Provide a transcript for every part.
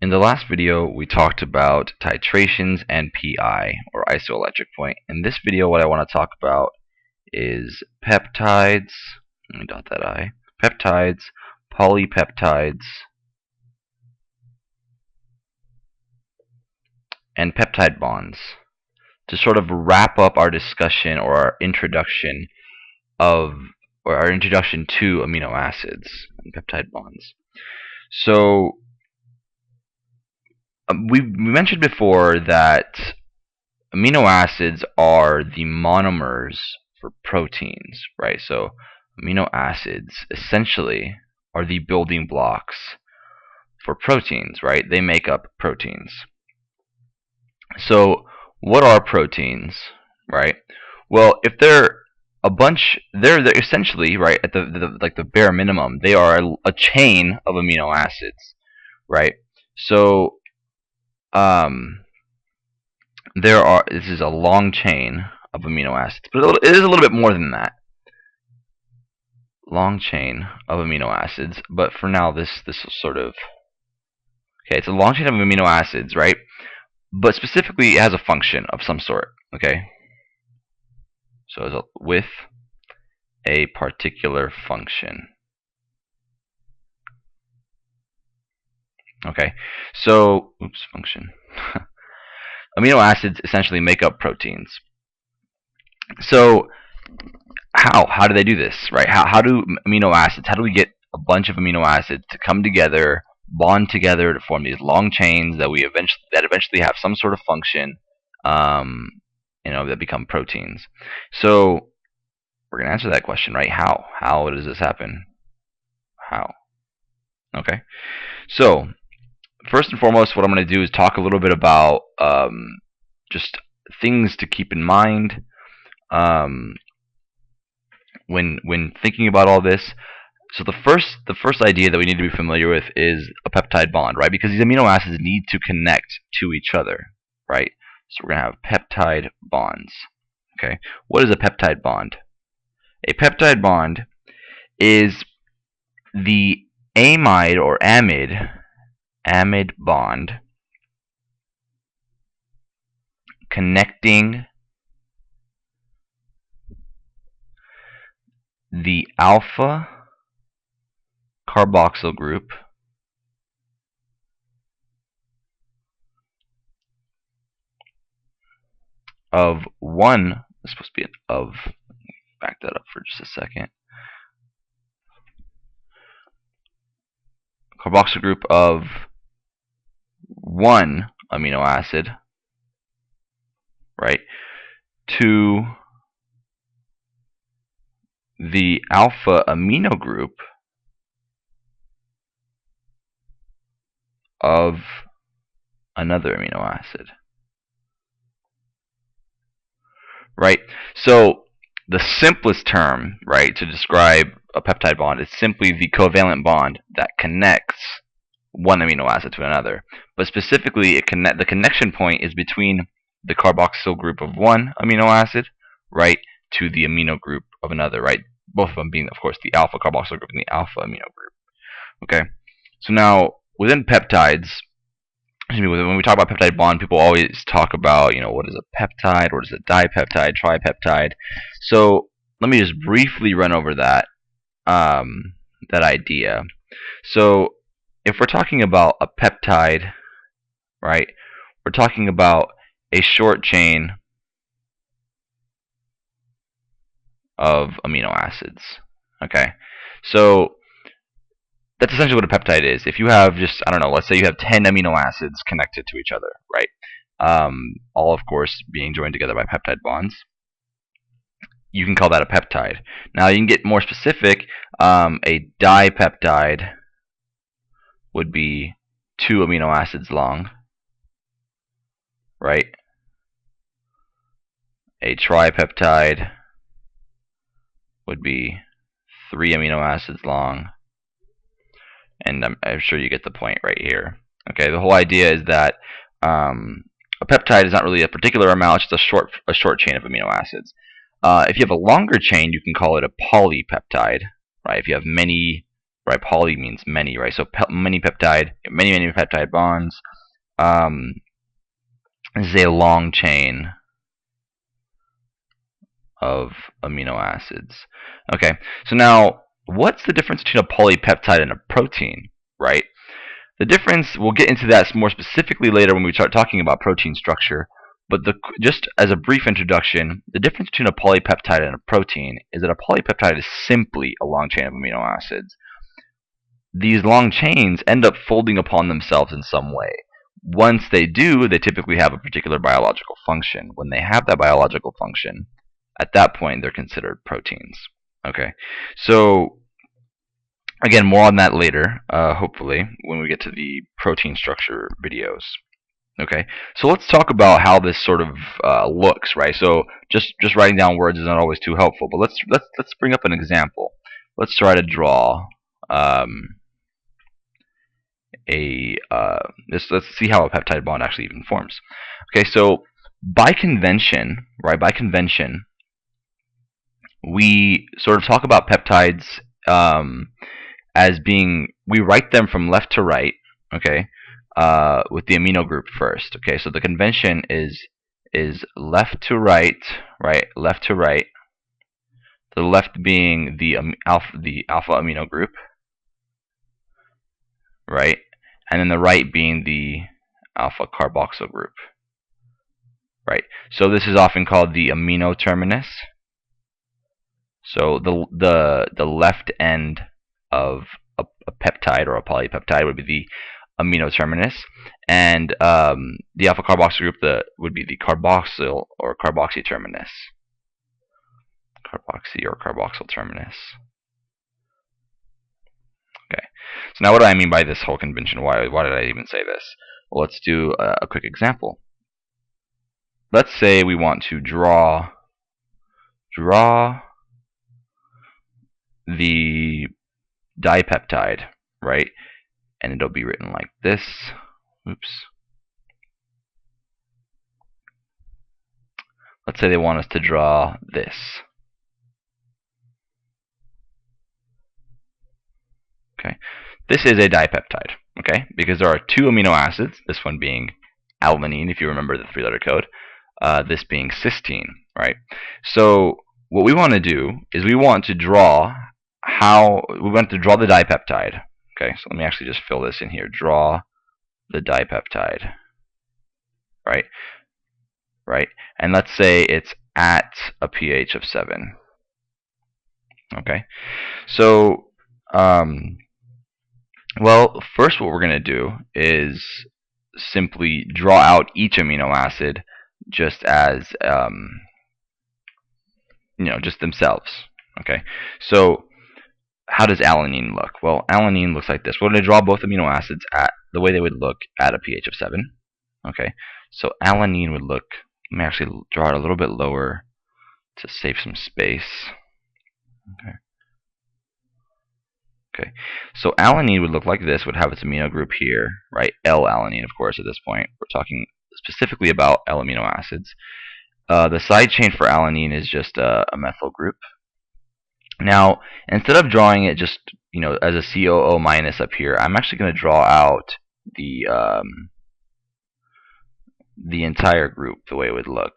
In the last video, we talked about titrations and PI, or isoelectric point. In this video, what I want to talk about is peptides, let me dot that I, peptides, polypeptides, and peptide bonds, to sort of wrap up our discussion or our introduction to amino acids and peptide bonds. So we mentioned before that amino acids are the monomers for proteins, right? So amino acids essentially are the building blocks for proteins, right? They make up proteins. So what are proteins, right? Well, if they're a bunch, they're essentially, right, at the bare minimum, they are a chain of amino acids, right? So this is a long chain of amino acids, but it is a little bit more than that. Long chain of amino acids, but for now this is sort of, okay, it's a long chain of amino acids, right? But specifically it has a function of some sort, okay? So it's with a particular function. Okay, so function. Amino acids essentially make up proteins. So how do they do this, right? How do amino acids, how do we get a bunch of amino acids to come together, bond together to form these long chains that eventually have some sort of function, that become proteins? So we're going to answer that question, right? How does this happen? How? Okay, so first and foremost, what I'm going to do is talk a little bit about just things to keep in mind when thinking about all this. So the first idea that we need to be familiar with is a peptide bond, right? Because these amino acids need to connect to each other, right? So we're going to have peptide bonds. Okay, what is a peptide bond? A peptide bond is the amide or amide bond connecting the alpha carboxyl group of one. It's supposed to be an of. Back that up for just a second. Carboxyl group of one amino acid, right, to the alpha amino group of another amino acid, right? So the simplest term, right, to describe a peptide bond is simply the covalent bond that connects one amino acid to another. But specifically, the connection point is between the carboxyl group of one amino acid, right, to the amino group of another, right? Both of them being, of course, the alpha carboxyl group and the alpha amino group. Okay, so now within peptides, when we talk about peptide bond, people always talk about, what is a peptide, what is a dipeptide, tripeptide. So let me just briefly run over that idea. So if we're talking about a peptide, right, we're talking about a short chain of amino acids. Okay, so that's essentially what a peptide is. If you have just, I don't know, let's say you have 10 amino acids connected to each other, right? All, of course, being joined together by peptide bonds. You can call that a peptide. Now, you can get more specific. A dipeptide would be 2 amino acids long, right? A tripeptide would be 3 amino acids long. And I'm sure you get the point right here. Okay, the whole idea is that a peptide is not really a particular amount; it's just a short chain of amino acids. If you have a longer chain, you can call it a polypeptide, right? If you have many right? Poly means many, right? So many peptide, many peptide bonds. This is a long chain of amino acids. Okay, so now what's the difference between a polypeptide and a protein, right? The difference, we'll get into that more specifically later when we start talking about protein structure, but just as a brief introduction, the difference between a polypeptide and a protein is that a polypeptide is simply a long chain of amino acids. These long chains end up folding upon themselves in some way. Once they do, they typically have a particular biological function. When they have that biological function, at that point they're considered proteins. Okay, so again, more on that later, hopefully, when we get to the protein structure videos. Okay, so let's talk about how this sort of looks, right? So just writing down words is not always too helpful, but let's bring up an example. Let's try to draw let's see how a peptide bond actually even forms. Okay, so by convention, right? By convention, we sort of talk about peptides as being, we write them from left to right, okay, with the amino group first. Okay, so the convention is left to right, right, left to right. The left being the alpha amino group, right, and then the right being the alpha carboxyl group, right. So this is often called the amino terminus. So the left end of a peptide or a polypeptide would be the amino terminus, and the alpha carboxyl group would be the carboxyl or carboxy terminus. Carboxy or carboxyl terminus. Okay, so now what do I mean by this whole convention? Why did I even say this? Well, let's do a quick example. Let's say we want to draw the dipeptide, right? And it'll be written like this. Oops. Let's say they want us to draw this. Okay, this is a dipeptide, okay, because there are two amino acids, this one being alanine, if you remember the three-letter code, this being cysteine, right? So what we want to do is we want to draw the dipeptide. Okay, so let me actually just fill this in here. Draw the dipeptide, right? Right, and let's say it's at a pH of 7. Okay, so well, first what we're going to do is simply draw out each amino acid just as just themselves. Okay, so how does alanine look? Well, alanine looks like this. We're going to draw both amino acids at the way they would look at a pH of 7. Okay, so alanine would look, let me actually draw it a little bit lower to save some space. Okay. Okay, so alanine would look like this, would have its amino group here, right? L-alanine, of course, at this point. We're talking specifically about L-amino acids. The side chain for alanine is just a methyl group. Now, instead of drawing it just, as a COO minus up here, I'm actually going to draw out the entire group the way it would look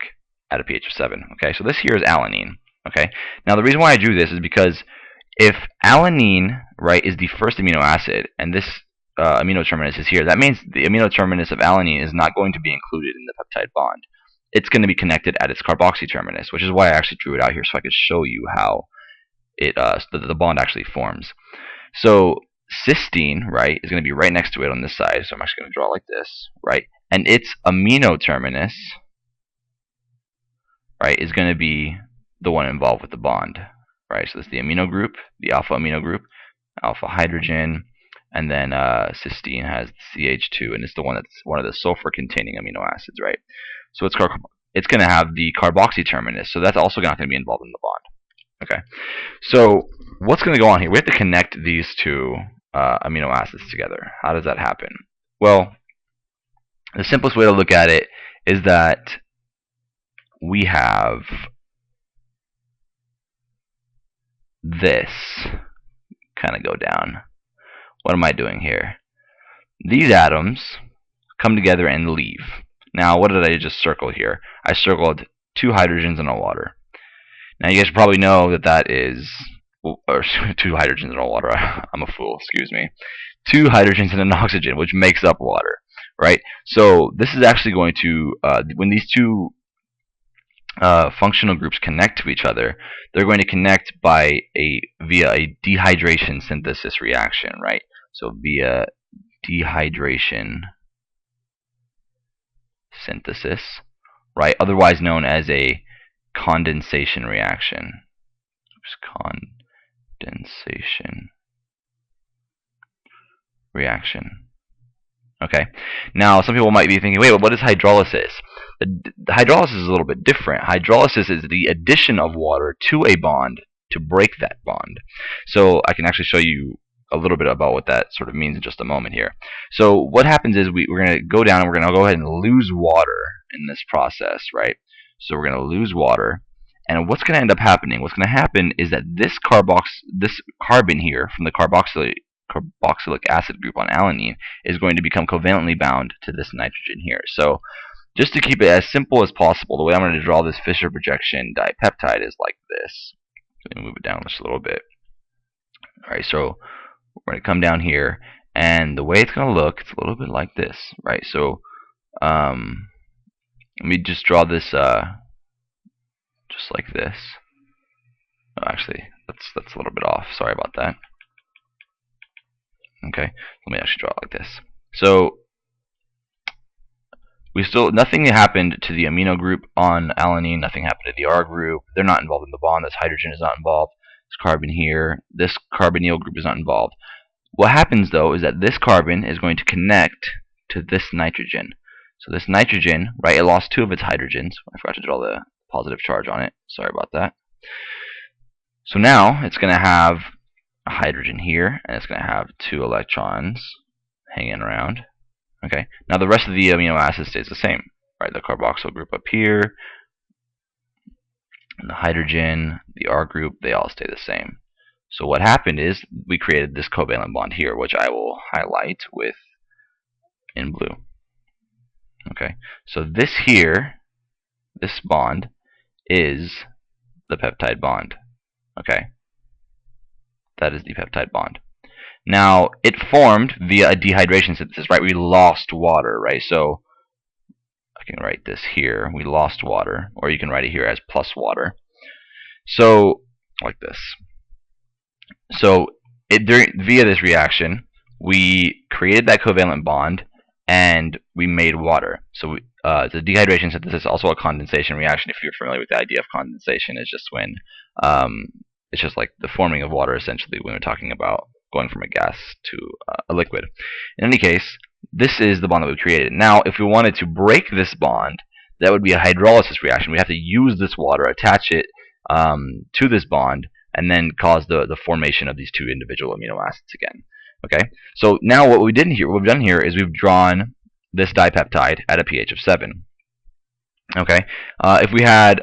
at a pH of 7. Okay, so this here is alanine. Okay, now the reason why I drew this is because if alanine, right, is the first amino acid, and this amino terminus is here, that means the amino terminus of alanine is not going to be included in the peptide bond. It's going to be connected at its carboxy terminus, which is why I actually drew it out here so I could show you how the bond actually forms. So cysteine, right, is going to be right next to it on this side, so I'm actually going to draw like this, right, and its amino terminus, right, is going to be the one involved with the bond. Right, so this is the amino group, the alpha amino group, alpha hydrogen, and then cysteine has CH2, and it's the one that's one of the sulfur-containing amino acids, right? So it's going to have the carboxy terminus, so that's also not going to be involved in the bond. Okay, so what's going to go on here? We have to connect these two amino acids together. How does that happen? Well, the simplest way to look at it is that we have this kind of go down. what am I doing here? These atoms come together and leave. Now, what did I just circle here? I circled 2 hydrogens and a water. Now, you guys probably know that that is, or 2 hydrogens and a water. I'm a fool, excuse me. 2 hydrogens and an oxygen, which makes up water, right? So this is actually going to, when these two functional groups connect to each other, they're going to connect via a dehydration synthesis reaction, right? So via dehydration synthesis, right? Otherwise known as a condensation reaction. Condensation reaction. Okay. Now, some people might be thinking, wait, what is hydrolysis? The hydrolysis is a little bit different. Hydrolysis is the addition of water to a bond to break that bond. So I can actually show you a little bit about what that sort of means in just a moment here. So what happens is we're going to go down and we're going to go ahead and lose water in this process, right? So we're going to lose water. And what's going to end up happening? What's going to happen is that this carbon here from the carboxylic acid group on alanine is going to become covalently bound to this nitrogen here. So just to keep it as simple as possible, the way I'm going to draw this Fisher projection dipeptide is like this. So let me move it down just a little bit. Alright, so we're going to come down here, and the way it's going to look, it's a little bit like this, right? So let me just draw this just like this. Oh, actually, that's a little bit off. Sorry about that. Okay, let me actually draw it like this. So nothing happened to the amino group on alanine. Nothing happened to the R group. They're not involved in the bond. This hydrogen is not involved. This carbon here, this carbonyl group is not involved. What happens though is that this carbon is going to connect to this nitrogen. So this nitrogen, right, it lost 2 of its hydrogens. I forgot to draw the positive charge on it. Sorry about that. So now it's going to have a hydrogen here, and it's going to have 2 electrons hanging around. Okay. Now the rest of the amino acid stays the same, right? The carboxyl group up here, and the hydrogen, the R group, they all stay the same. So what happened is we created this covalent bond here, which I will highlight with in blue. Okay. So this here, this bond, is the peptide bond. Okay. That is the peptide bond. Now, it formed via a dehydration synthesis, right? We lost water, right? So I can write this here. We lost water, or you can write it here as plus water. So, like this. So, via this reaction, we created that covalent bond, and we made water. So, the dehydration synthesis is also a condensation reaction. If you're familiar with the idea of condensation, it's just when it's just like the forming of water, essentially, when we're talking about going from a gas to a liquid. In any case, this is the bond that we created. Now, if we wanted to break this bond, that would be a hydrolysis reaction. We have to use this water, attach it to this bond, and then cause the formation of these 2 individual amino acids again. Okay. So now what we've done here is we've drawn this dipeptide at a pH of 7. Okay. If we had,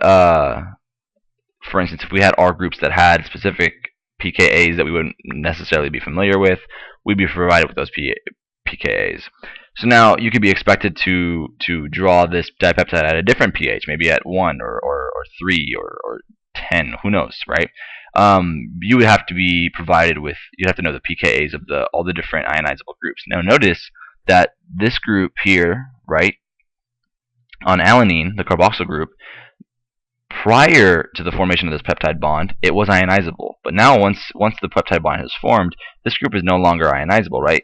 for instance, if we had R groups that had specific pKa's that we wouldn't necessarily be familiar with, we'd be provided with those pKa's. So now you could be expected to draw this dipeptide at a different pH, maybe at 1 or 3 or 10, who knows, right? You would have to be provided with, you'd have to know the pKa's of all the different ionizable groups. Now notice that this group here, right, on alanine, the carboxyl group, prior to the formation of this peptide bond, it was ionizable. But now, once the peptide bond has formed, this group is no longer ionizable, right?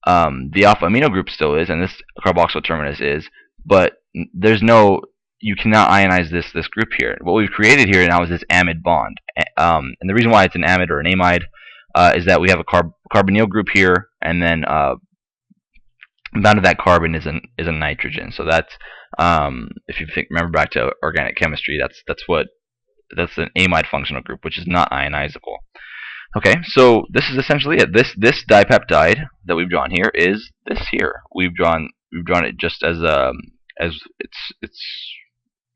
The alpha amino group still is, and this carboxyl terminus is, but there's no, you cannot ionize this group here. What we've created here now is this amide bond. And the reason why it's an amide or an amide is that we have a carbonyl group here, and then bound to that carbon is a nitrogen. So that's if you remember back to organic chemistry, that's an amide functional group, which is not ionizable. Okay, so this is essentially it. This dipeptide that we've drawn here is this here. We've drawn it just as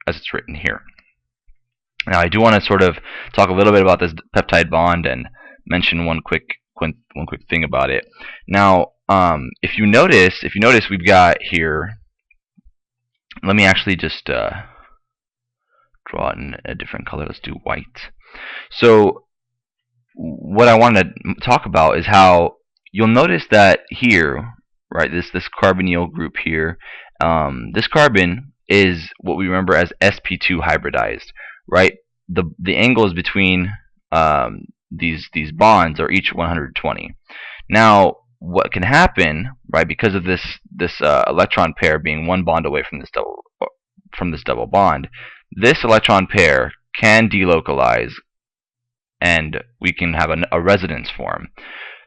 it's written here. Now I do want to sort of talk a little bit about this peptide bond and mention one quick one quick thing about it. Now, if you notice, we've got here. Let me actually just draw it in a different color. Let's do white. So what I want to talk about is how you'll notice that here, right, this carbonyl group here, this carbon is what we remember as sp2 hybridized, right? The angles between these bonds are each 120. Now, what can happen, right, because of this electron pair being one bond away from this double bond, this electron pair can delocalize, and we can have a resonance form.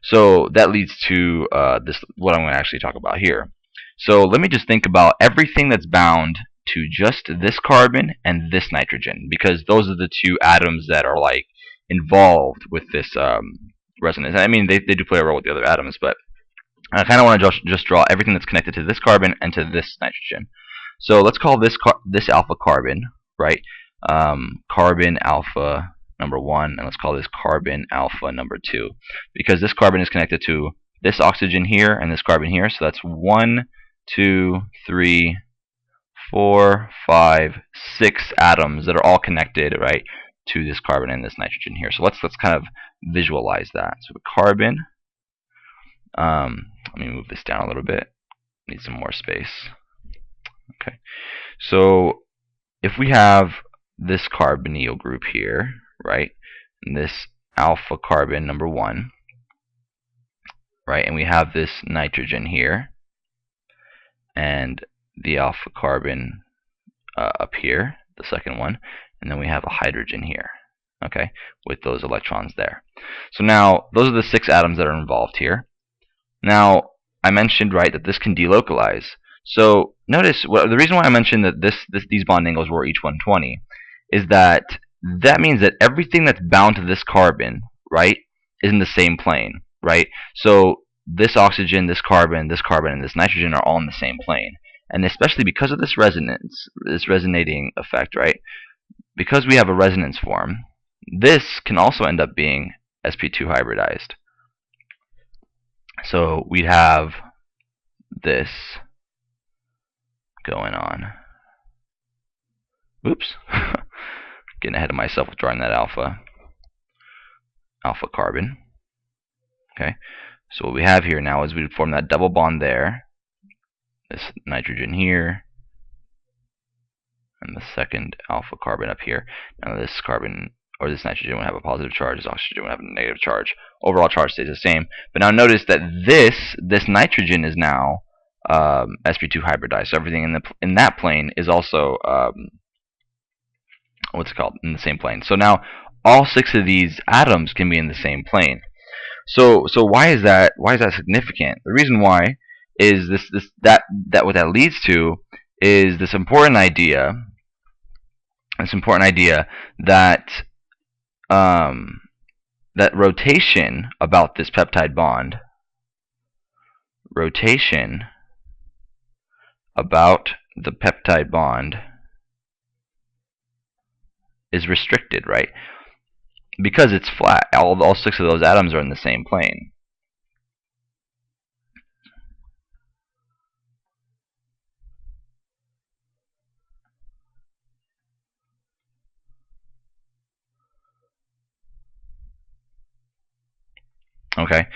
So that leads to what I'm going to actually talk about here. So let me just think about everything that's bound to just this carbon and this nitrogen, because those are the two atoms that are like involved with this resonance. I mean, they do play a role with the other atoms, but I kind of want to just draw everything that's connected to this carbon and to this nitrogen. So let's call this alpha carbon, right? Carbon alpha number 1, and let's call this carbon alpha number 2, because this carbon is connected to this oxygen here and this carbon here. So that's 1, 2, 3, 4, 5, 6 atoms that are all connected, right, to this carbon and this nitrogen here. So let's kind of visualize that. So carbon. Let me move this down a little bit. Need some more space. Okay. So if we have this carbonyl group here, right, and this alpha carbon number 1, right, and we have this nitrogen here, and the alpha carbon up here, the second one, and then we have a hydrogen here, okay, with those electrons there. So now those are the 6 atoms that are involved here. Now I mentioned, right, that this can delocalize. So notice the reason why I mentioned that these bond angles were each 120 is that means that everything that's bound to this carbon, right, is in the same plane, right? So this oxygen, this carbon, and this nitrogen are all in the same plane. And especially because of this resonance, this resonating effect, right? Because we have a resonance form, this can also end up being sp2 hybridized. So we'd have this going on. Oops. Getting ahead of myself with drawing that alpha carbon. Okay. So what we have here now is we'd form that double bond there, this nitrogen here, and the second alpha carbon up here. Now this carbon or this nitrogen would have a positive charge, this oxygen would have a negative charge. Overall charge stays the same. But now notice that this nitrogen is now sp2 hybridized. So everything in that plane is also what's it called, in the same plane. So now all 6 of these atoms can be in the same plane. So why is that significant? The reason why is that what that leads to is this important idea that that rotation about this peptide bond, is restricted, right? Because it's flat. All 6 of those atoms are in the same plane. Okay,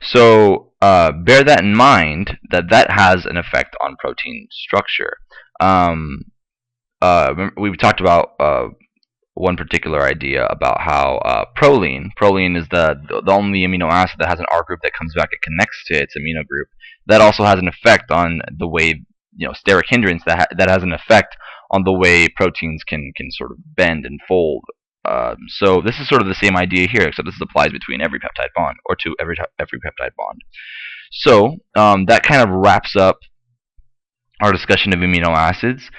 so bear that in mind, that has an effect on protein structure. We've talked about one particular idea about how proline is the only amino acid that has an R group that comes back and connects to its amino group. That also has an effect on the way, steric hindrance that has an effect on the way proteins can sort of bend and fold. So this is sort of the same idea here, except this applies between every peptide bond, or to every peptide bond. So that kind of wraps up our discussion of amino acids.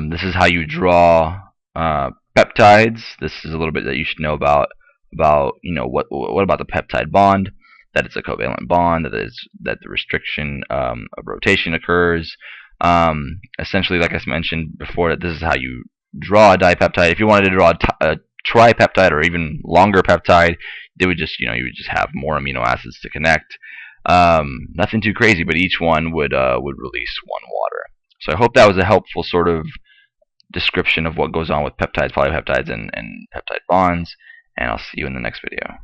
This is how you draw peptides. This is a little bit that you should know about what about the peptide bond? That it's a covalent bond. That the restriction of rotation occurs. Essentially, like I mentioned before, that this is how you draw a dipeptide. If you wanted to draw a tripeptide or even longer peptide, they would just, you would just have more amino acids to connect. Nothing too crazy, but each one would release one water. So I hope that was a helpful sort of description of what goes on with peptides, polypeptides, and peptide bonds. And I'll see you in the next video.